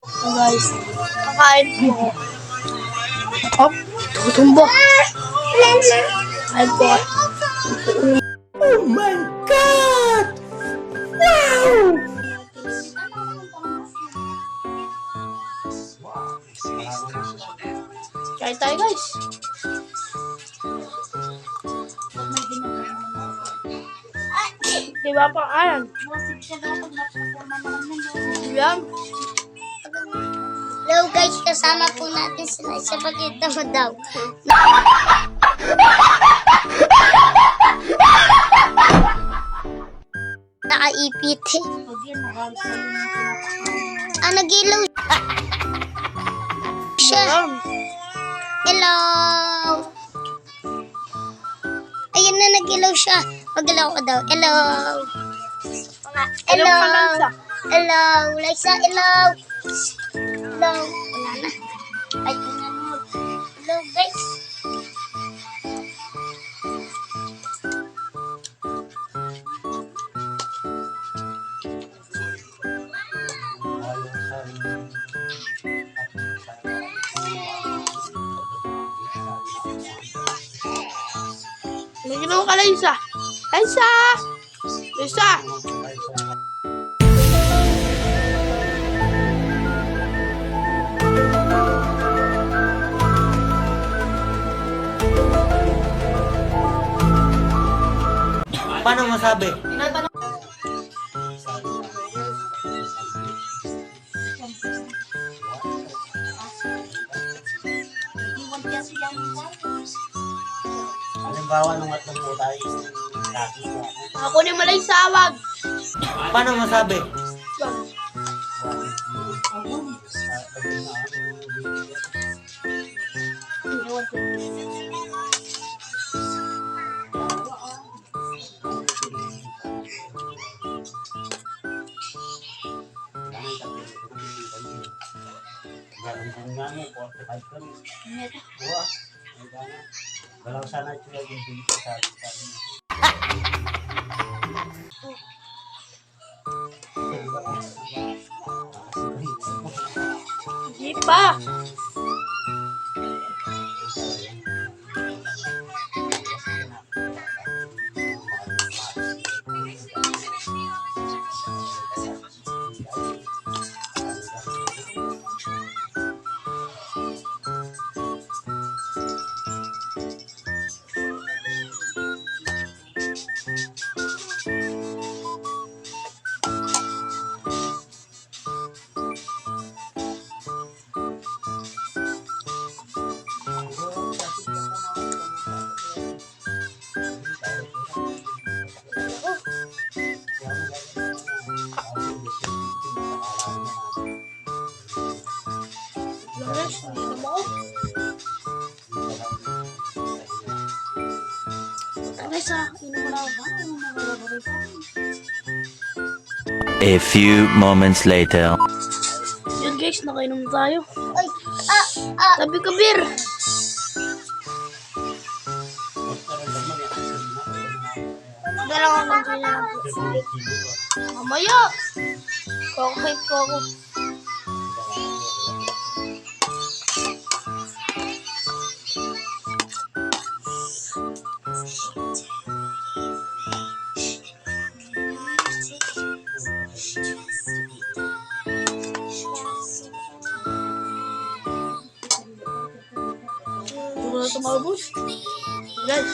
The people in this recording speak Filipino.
So guys, kakain po. Hop, tutumbo. Kain po. Oh my God! Wow! Kain tayo guys. Diba pa ayan? Yan. Hello guys, kasama po natin sila sa pakita mo daw. Nakaipit. Nagilaw siya. Hello. Ayan na, nagilaw siya. Magilaw ko daw. Hello. Hello. Hello. Liza, hello. Hello. Wala na. Ay, tingnan mo. Hello, guys. May ginawa ka, Liza. Liza! Liza! Paano masabi? Halimbawa nung atlong po tayo lagi po. Ako ni Malay Sawag. Paano masabi? Galang sana ito yung dito sa atin. Hindi pa. Guys, dito mo ako. Guys, inom mo na ako. A few moments later. Yun guys, nakainom tayo. Ay, Sabi ko, beer. Dalawang kantin na lang po. Mamaya. Kakahit ko ako. Siguro na ito maubos. Guys.